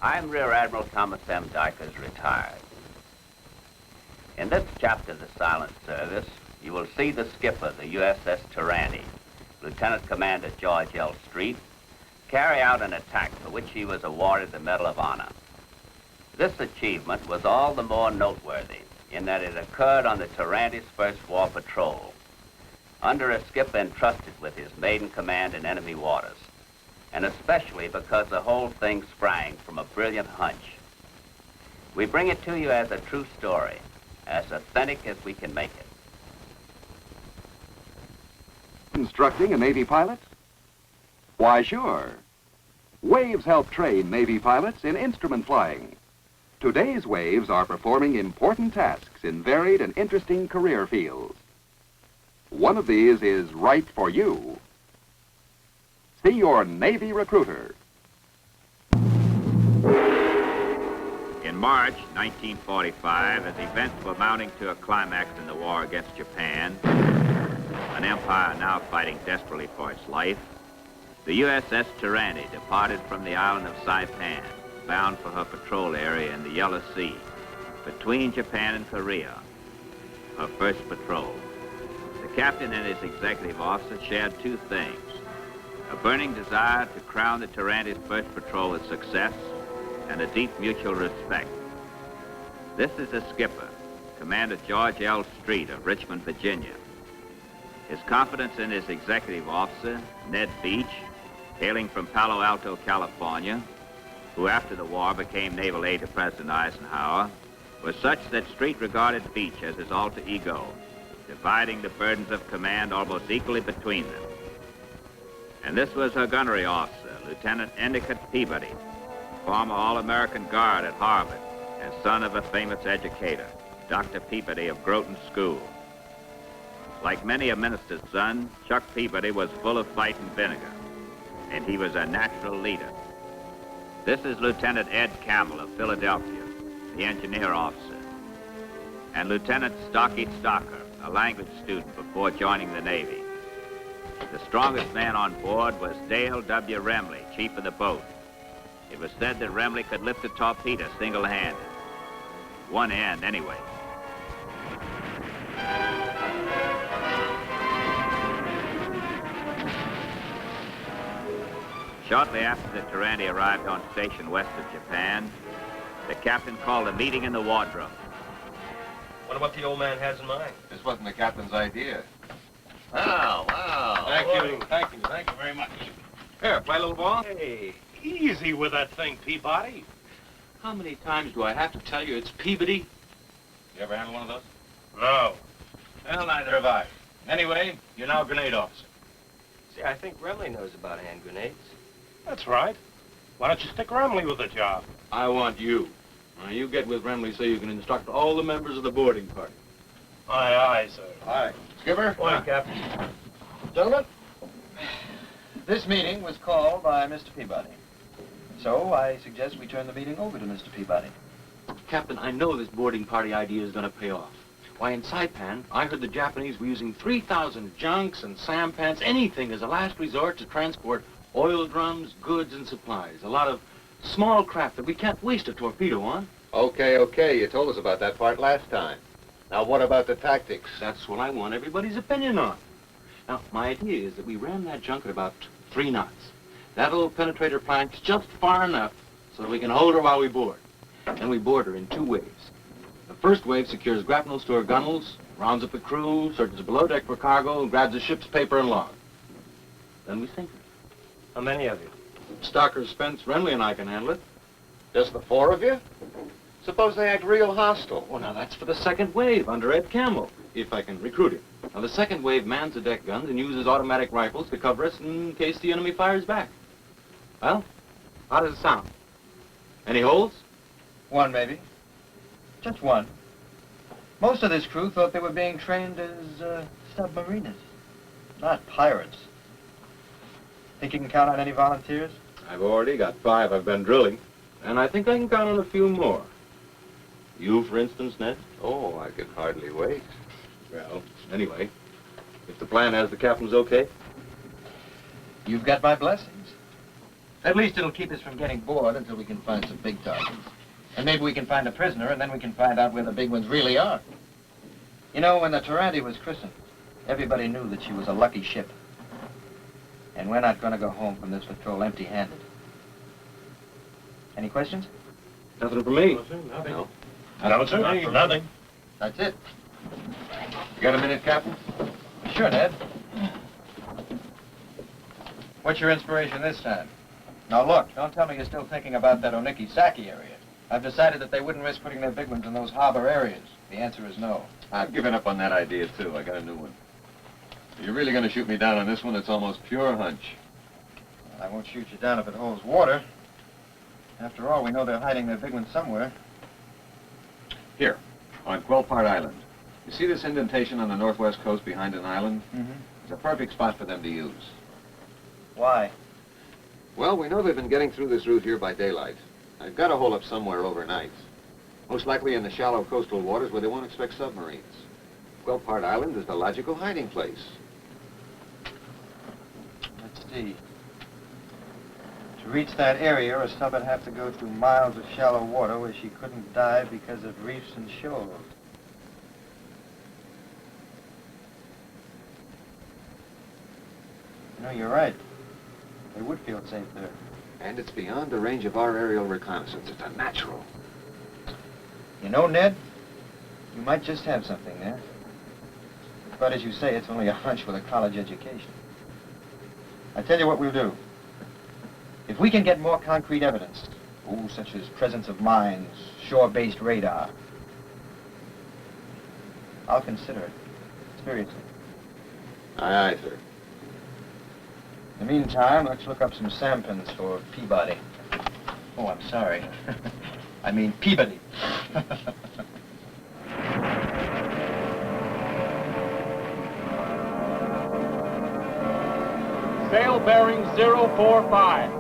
I'm Rear Admiral Thomas M. Dykers, retired. In this chapter of the Silent Service, you will see the skipper, the USS Tirante, Lieutenant Commander George L. Street, carry out an attack for which he was awarded the Medal of Honor. This achievement was all the more noteworthy in that it occurred on the Tirante's first war patrol, under a skipper entrusted with his maiden command in enemy waters, and especially because the whole thing sprang from a brilliant hunch. We bring it to you as a true story, as authentic as we can make it. Instructing a Navy pilot? Why, sure. Waves help train Navy pilots in instrument flying. Today's Waves are performing important tasks in varied and interesting career fields. One of these is right for you. See your Navy recruiter. In March 1945, as events were mounting to a climax in the war against Japan, an empire now fighting desperately for its life, the USS Tirante departed from the island of Saipan, bound for her patrol area in the Yellow Sea, between Japan and Korea, her first patrol. The captain and his executive officer shared two things: a burning desire to crown the Tirante's first patrol with success, and a deep mutual respect. This is the skipper, Commander George L. Street of Richmond, Virginia. His confidence in his executive officer, Ned Beach, hailing from Palo Alto, California, who after the war became naval aide to President Eisenhower, was such that Street regarded Beach as his alter ego, dividing the burdens of command almost equally between them. And this was her gunnery officer, Lieutenant Endicott Peabody, former All-American Guard at Harvard and son of a famous educator, Dr. Peabody of Groton School. Like many a minister's son, Chuck Peabody was full of fight and vinegar, and he was a natural leader. This is Lieutenant Ed Campbell of Philadelphia, the engineer officer, and Lieutenant Stocky Stocker, a language student before joining the Navy. The strongest man on board was Dale W. Remley, chief of the boat. It was said that Remley could lift a torpedo single-handed. One hand, anyway. Shortly after the Tirante arrived on station west of Japan, the captain called a meeting in the wardroom. Wonder what the old man has in mind. This wasn't the captain's idea. Wow, wow. Thank you very much. Here, play a little ball. Hey, easy with that thing, Peabody. How many times do I have to tell you it's Peabody? You ever handle one of those? No. Well, neither have I. Anyway, you're now grenade officer. See, I think Remley knows about hand grenades. That's right. Why don't you stick Remley with the job? I want you. Now, you get with Remley so you can instruct all the members of the boarding party. Aye, aye, sir. Aye. Skipper? Morning, Captain. Gentlemen, this meeting was called by Mr. Peabody. So I suggest we turn the meeting over to Mr. Peabody. Captain, I know this boarding party idea is going to pay off. Why, in Saipan, I heard the Japanese were using 3,000 junks and sampans, anything as a last resort to transport oil drums, goods, and supplies. A lot of small craft that we can't waste a torpedo on. Okay. You told us about that part last time. Now, what about the tactics? That's what I want everybody's opinion on. Now, my idea is that we ram that junk at about 3 knots. That'll penetrate her planks just far enough so that we can hold her while we board. Then we board her in 2 waves. The first wave secures grapnels to her gunnels, rounds up the crew, searches below deck for cargo, and grabs the ship's paper and log. Then we sink her. How many of you? Stocker, Spence, Renly, and I can handle it. Just the 4 of you? Suppose they act real hostile. Well, now that's for the second wave under Ed Campbell, if I can recruit him. Now, the second wave mans the deck guns and uses automatic rifles to cover us in case the enemy fires back. Well, how does it sound? Any holes? One, maybe. Just one. Most of this crew thought they were being trained as submariners, not pirates. Think you can count on any volunteers? I've already got 5 I've been drilling, and I think I can count on a few more. You, for instance, Ned? Oh, I can hardly wait. Well, anyway, if the plan has the captain's okay. You've got my blessings. At least it'll keep us from getting bored until we can find some big targets. And maybe we can find a prisoner, and then we can find out where the big ones really are. You know, when the Tirante was christened, everybody knew that she was a lucky ship. And we're not going to go home from this patrol empty-handed. Any questions? Nothing for me. Nothing. No. No, sir. Not for nothing. That's it. You got a minute, Captain? Sure, Ned. What's your inspiration this time? Now, look, don't tell me you're still thinking about that Onikisaki area. I've decided that they wouldn't risk putting their big ones in those harbor areas. The answer is no. I've given up on that idea, too. I got a new one. You're really going to shoot me down on this one? It's almost pure hunch. Well, I won't shoot you down if it holds water. After all, we know they're hiding their big ones somewhere. Here, on Quelpart Island. You see this indentation on the northwest coast behind an island? Mm-hmm. It's a perfect spot for them to use. Why? Well, we know they've been getting through this route here by daylight. They've got to hole up somewhere overnight. Most likely in the shallow coastal waters where they won't expect submarines. Quelpart Island is the logical hiding place. Let's see. To reach that area, a sub would have to go through miles of shallow water where she couldn't dive because of reefs and shoals. No, you're right. They would feel safe there. And it's beyond the range of our aerial reconnaissance. It's a natural. You know, Ned, you might just have something there. But as you say, it's only a hunch with a college education. I tell you what we'll do. If we can get more concrete evidence, such as presence of mines, shore-based radar, I'll consider it. Seriously. Aye, aye, sir. In the meantime, let's look up some sampans for Peabody. Oh, I'm sorry. I mean Peabody. Sail bearing 045.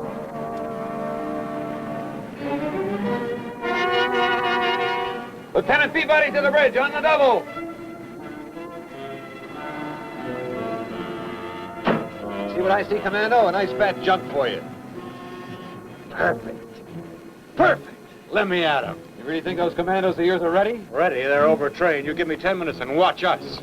Lieutenant Peabody to the bridge, on the double. See what I see, Commando? A nice fat junk for you. Perfect. Perfect. Let me at him. You really think those commandos of yours are ready? Ready, they're overtrained. You give me 10 minutes and watch us.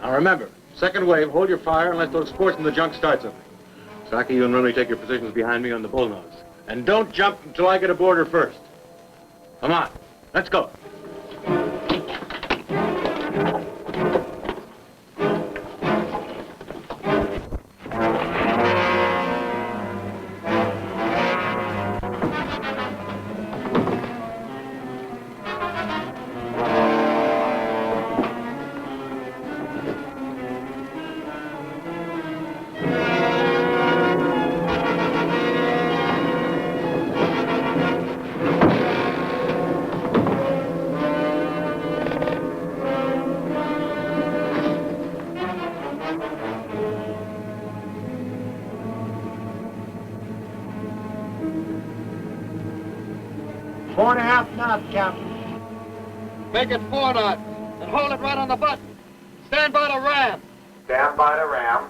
Now remember, second wave, hold your fire unless those sports in the junk start something. Saki, you and Rimley take your positions behind me on the bullnose. And don't jump until I get aboard her first. Come on, let's go. Make it 4 knots, and hold it right on the button. Stand by the ram. Stand by the ram.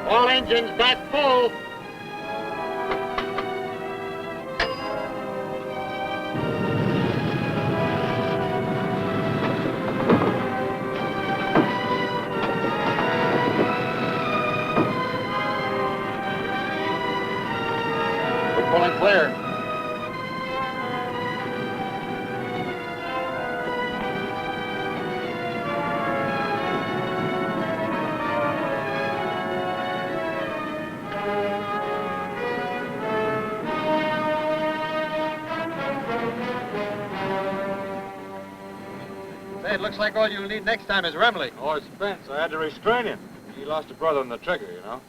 All engines back full. We're pulling clear. it looks like all you'll need next time is Remley. Or Spence. I had to restrain him. He lost a brother on the trigger, you know.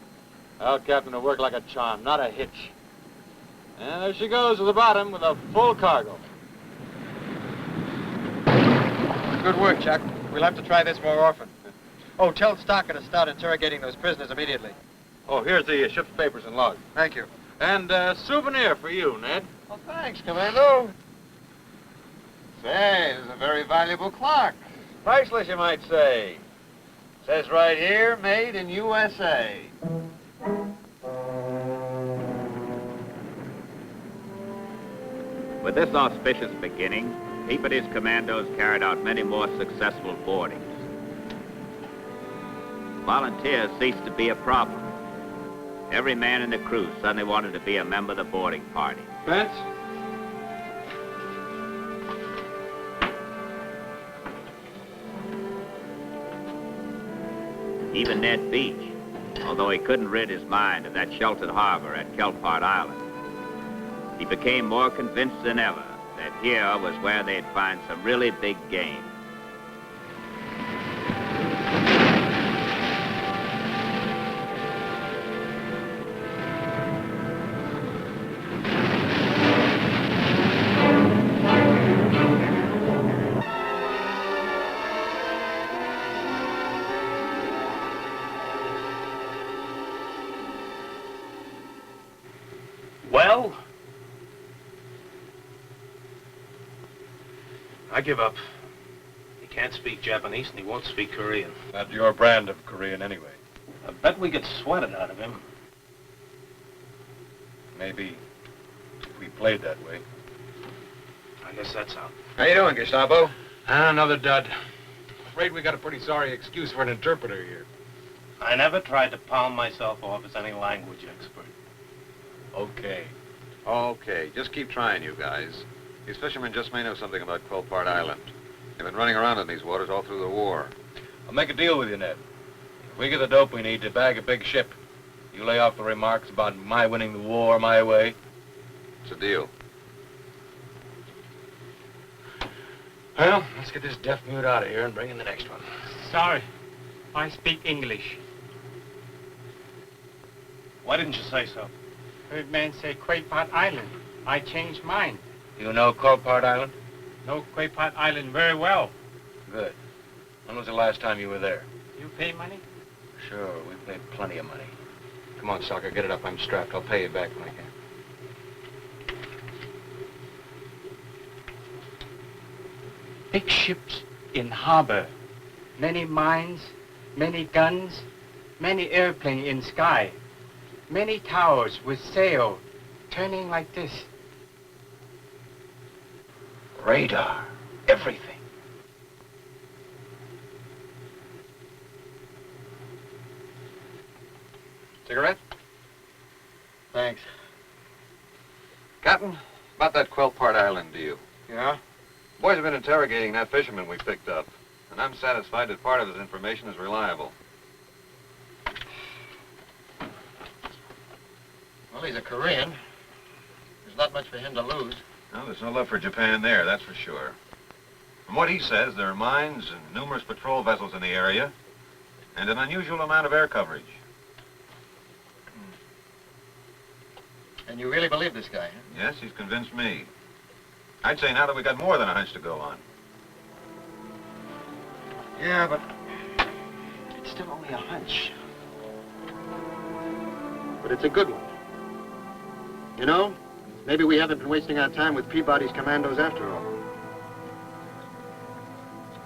Our captain will work like a charm, not a hitch. And there she goes to the bottom with a full cargo. Good work, Chuck. We'll have to try this more often. Oh, tell Stocker to start interrogating those prisoners immediately. Oh, here's the ship's papers and log. Thank you. And a souvenir for you, Ned. Well, thanks, Commando. Say, this is a very valuable clock. Priceless, you might say. Says right here, made in USA. With this auspicious beginning, Peabody's commandos carried out many more successful boardings. Volunteers ceased to be a problem. Every man in the crew suddenly wanted to be a member of the boarding party. Spence? Even Ned Beach, although he couldn't rid his mind of that sheltered harbor at Kelpart Island, he became more convinced than ever that here was where they'd find some really big game. Well, I give up. He can't speak Japanese and he won't speak Korean. That's your brand of Korean anyway. I bet we could sweat it out of him. Maybe if we played that way. I guess that's out. How you doing, Gestapo? Another dud. Afraid we got a pretty sorry excuse for an interpreter here. I never tried to palm myself off as any language expert. Okay. Okay, just keep trying, you guys. These fishermen just may know something about Quelpart Island. They've been running around in these waters all through the war. I'll make a deal with you, Ned. If we get the dope we need to bag a big ship, you lay off the remarks about my winning the war my way. It's a deal. Well, let's get this deaf mute out of here and bring in the next one. Sorry, I speak English. Why didn't you say so? Heard man say Quelpart Island. I changed mine. You know Quelpart Island? Know Quelpart Island very well. Good. When was the last time you were there? You pay money? Sure, we paid plenty of money. Come on, Soccer, get it up. I'm strapped. I'll pay you back when I can. Big ships in harbor. Many mines, many guns, many airplane in sky. Many towers with sail turning like this. Radar. Everything. Cigarette? Thanks. Captain, about that Quelpart Island deal. Yeah? Boys have been interrogating that fisherman we picked up, and I'm satisfied that part of his information is reliable. Well, he's a Korean. There's not much for him to lose. No, there's no love for Japan there, that's for sure. From what he says, there are mines and numerous patrol vessels in the area, and an unusual amount of air coverage. And you really believe this guy, huh? Yes, he's convinced me. I'd say now that we got more than a hunch to go on. Yeah, but it's still only a hunch. But it's a good one. You know, maybe we haven't been wasting our time with Peabody's commandos after all.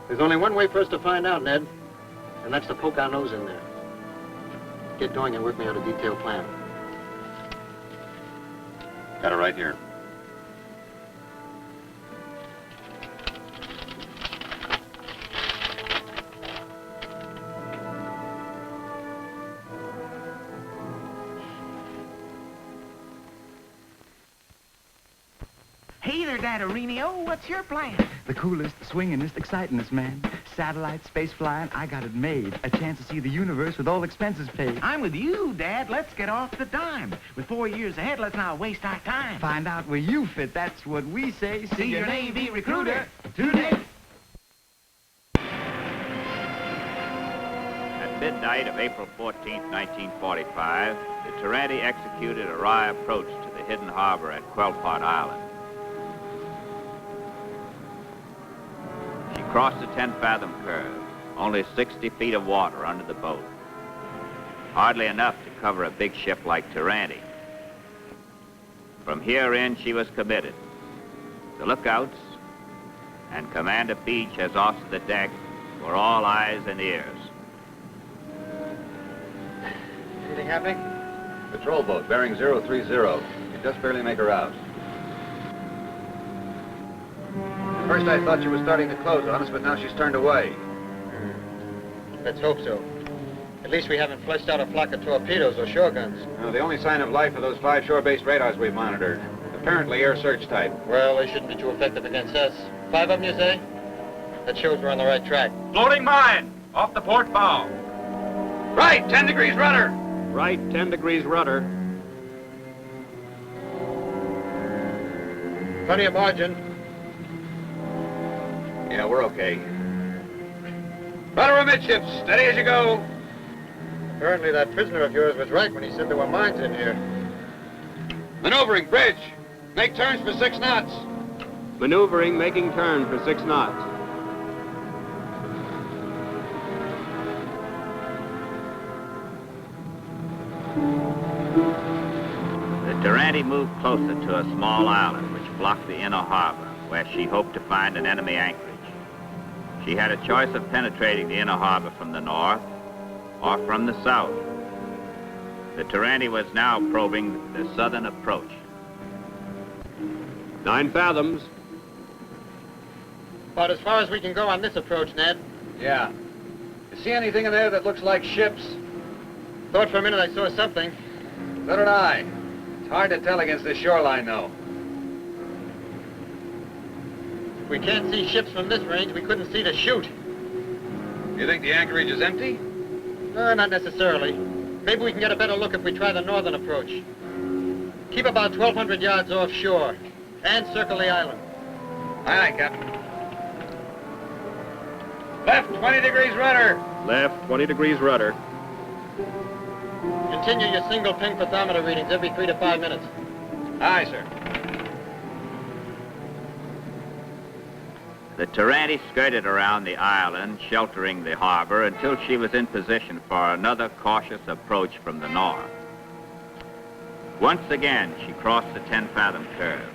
There's only one way for us to find out, Ned, and that's to poke our nose in there. Get going and work me out a detailed plan. Got it right here. Hey there, Dad Arenio. What's your plan? The coolest, swingingest, excitingest, man. Satellite, space flying, I got it made. A chance to see the universe with all expenses paid. I'm with you, Dad. Let's get off the dime. With 4 years ahead, let's not waste our time. Find out where you fit. That's what we say. See your Navy recruiter today. midnight of April 14, 1945, the Tirante executed a wry approach to the hidden harbor at Quelpart Island. She crossed the 10-fathom curve, only 60 feet of water under the boat. Hardly enough to cover a big ship like Tirante. From here in, she was committed. The lookouts and Commander Beach as off the deck were all eyes and ears. Anything happening? Patrol boat bearing 030. You just barely make her out. At first I thought she was starting to close on us, but now she's turned away. Let's hope so. At least we haven't fleshed out a flock of torpedoes or shore guns. No, the only sign of life are those 5 shore-based radars we've monitored. Apparently air search type. Well, they shouldn't be too effective against us. 5 of them, you say? That shows we're on the right track. Floating mine, off the port bow. Right, 10 degrees rudder. Right, 10 degrees rudder. Plenty of margin. Yeah, we're okay. Rudder amidships, steady as you go. Apparently that prisoner of yours was right when he said there were mines in here. Maneuvering, bridge. Make turns for 6 knots. Maneuvering, making turn for 6 knots. The Tirante moved closer to a small island which blocked the inner harbor, where she hoped to find an enemy anchorage. She had a choice of penetrating the inner harbor from the north or from the south. The Tirante was now probing the southern approach. 9 fathoms. About as far as we can go on this approach, Ned. Yeah. You see anything in there that looks like ships? Thought for a minute I saw something. So did I. It's hard to tell against the shoreline, though. If we can't see ships from this range, we couldn't see to shoot. You think the anchorage is empty? No, not necessarily. Maybe we can get a better look if we try the northern approach. Keep about 1,200 yards offshore and circle the island. Aye, aye, Captain. Left, 20 degrees rudder. Left, 20 degrees rudder. Continue your single ping thermometer readings every 3 to 5 minutes. Aye, sir. The Tirante skirted around the island, sheltering the harbor, until she was in position for another cautious approach from the north. Once again, she crossed the 10-fathom curve.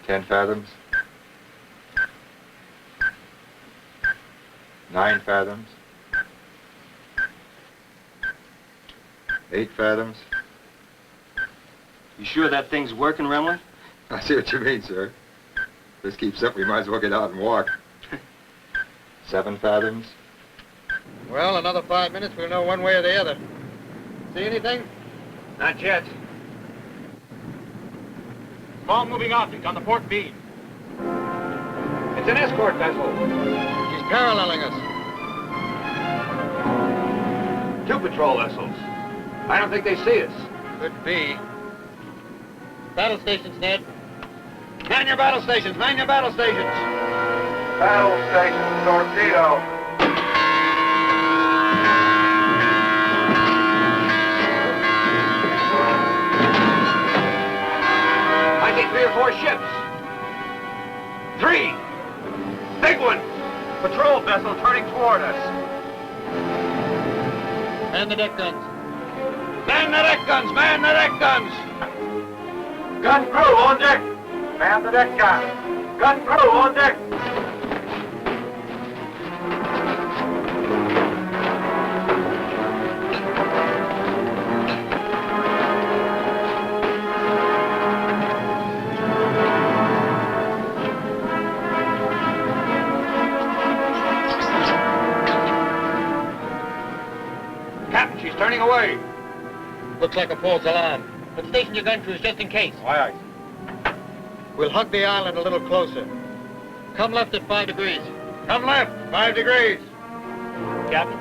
10 fathoms. 9 fathoms. 8 fathoms. You sure that thing's working, Remley? I see what you mean, sir. If this keeps up, we might as well get out and walk. 7 fathoms. Well, another 5 minutes, we'll know one way or the other. See anything? Not yet. Small moving object on the port beam. It's an escort vessel. She's paralleling us. 2 patrol vessels. I don't think they see us. Could be. Battle stations, Ned. Man your battle stations, man your battle stations. Battle station, Torpedo. I see 3 or 4 ships. 3. Big one. Patrol vessel turning toward us. Man the deck guns. Man the deck guns, man the deck guns. Gun crew on deck. Man the deck gun. Gun crew on deck. Captain, she's turning away. Looks like a false alarm. But station your gun crews just in case. Aye, aye. We'll hug the island a little closer. Come left at 5 degrees. Come left, 5 degrees. Captain,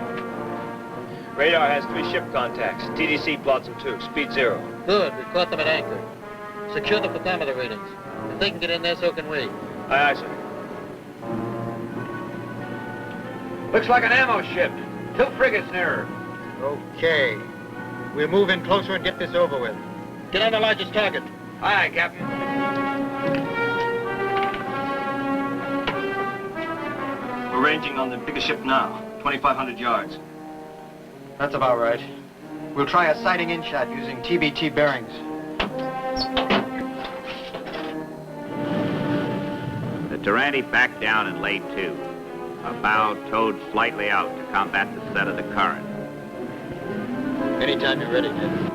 radar has 3 ship contacts. TDC plots them 2. Speed 0. Good, we caught them at anchor. Secure the thermometer readings. If they can get in there, so can we. Aye, aye, sir. Looks like an ammo ship. 2 frigates nearer. Okay. We'll move in closer and get this over with. Get on the largest target. Aye, Captain. We're ranging on the biggest ship now, 2,500 yards. That's about right. We'll try a sighting in shot using TBT bearings. The Tirante backed down and laid to. A bow towed slightly out to combat the set of the current. Anytime you're ready, Ned.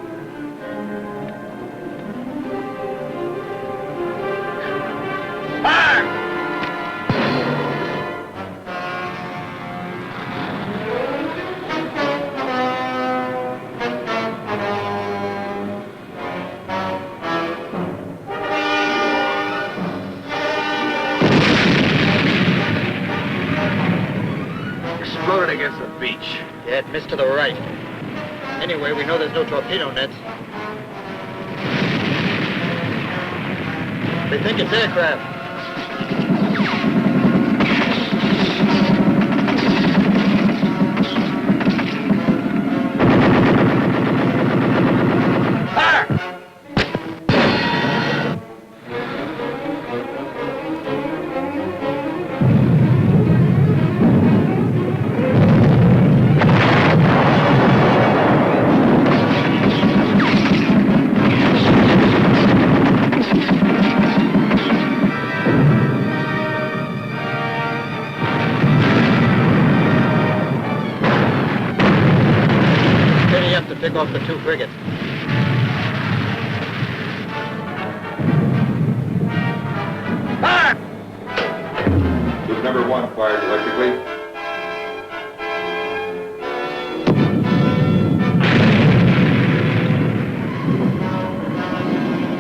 Fire! Exploded against the beach. Yeah, it missed to the right. Anyway, we know there's no torpedo nets. They think it's aircraft. Pick off the 2 frigates. Fire! Group number 1 fired electrically.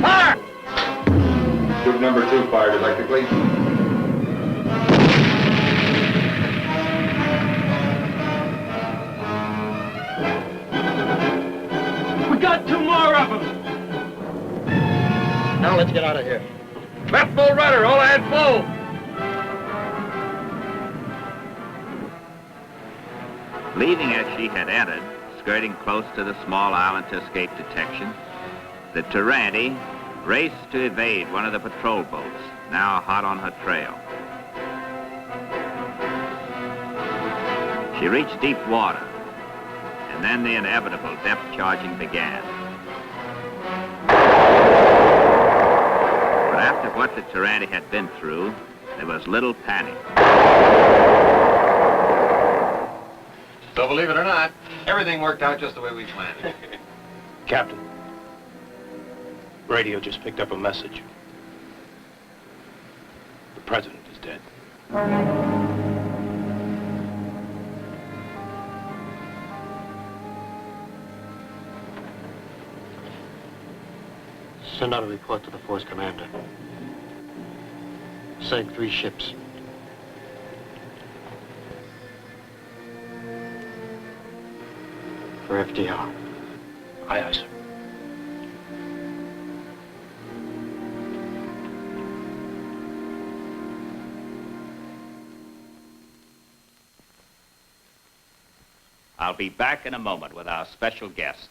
Fire! Group number 2 fired electrically. Got 2 more of them! Now let's get out of here. Left full rudder, all ahead full. Leaving as she had entered, skirting close to the small island to escape detection, the Tirante raced to evade one of the patrol boats, now hot on her trail. She reached deep water, and then the inevitable depth charging began. But after what the Tirante had been through, there was little panic. So believe it or not, everything worked out just the way we planned. Captain, radio just picked up a message. The president is dead. Send out a report to the force commander. Sank 3 ships. For FDR. Aye, aye, sir. I'll be back in a moment with our special guest.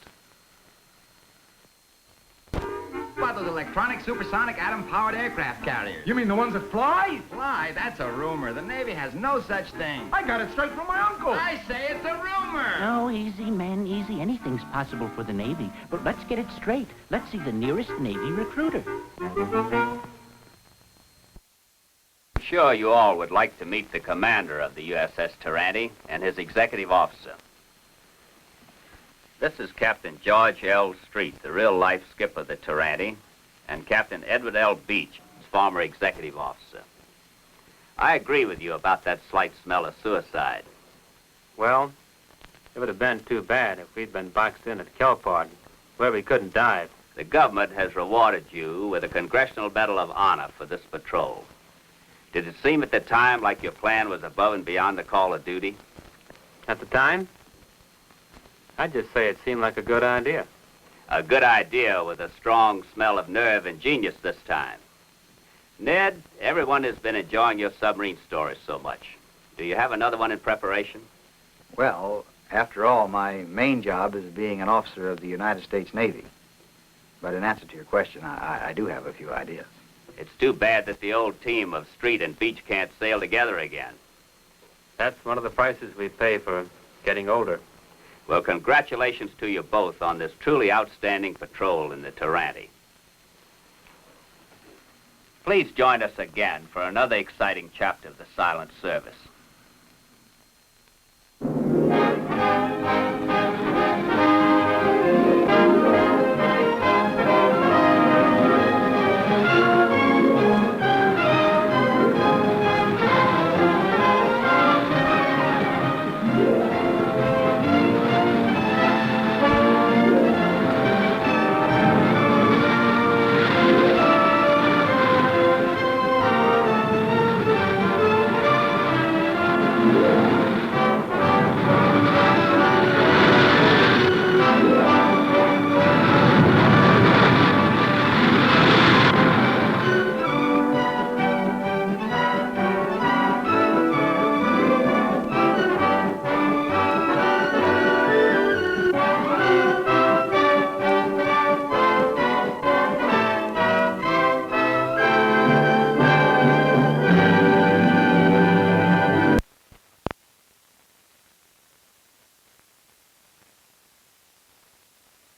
About those electronic, supersonic, atom-powered aircraft carriers. You mean the ones that fly? Fly? That's a rumor. The Navy has no such thing. I got it straight from my uncle. I say it's a rumor. Oh, easy, men, easy. Anything's possible for the Navy. But let's get it straight. Let's see the nearest Navy recruiter. I'm sure you all would like to meet the commander of the USS Tirante and his executive officer. This is Captain George L. Street, the real-life skipper of the Tirante, and Captain Edward L. Beach, his former executive officer. I agree with you about that slight smell of suicide. Well, it would have been too bad if we'd been boxed in at Kelport, where we couldn't dive. The government has rewarded you with a Congressional Medal of Honor for this patrol. Did it seem at the time like your plan was above and beyond the call of duty? At the time, I'd just say it seemed like a good idea. A good idea with a strong smell of nerve and genius this time. Ned, everyone has been enjoying your submarine stories so much. Do you have another one in preparation? Well, After all, my main job is being an officer of the United States Navy. But in answer to your question, I do have a few ideas. It's too bad that the old team of street and beach can't sail together again. That's one of the prices we pay for getting older. Well, congratulations to you both on this truly outstanding patrol in the Tirante. Please join us again for another exciting chapter of the Silent Service.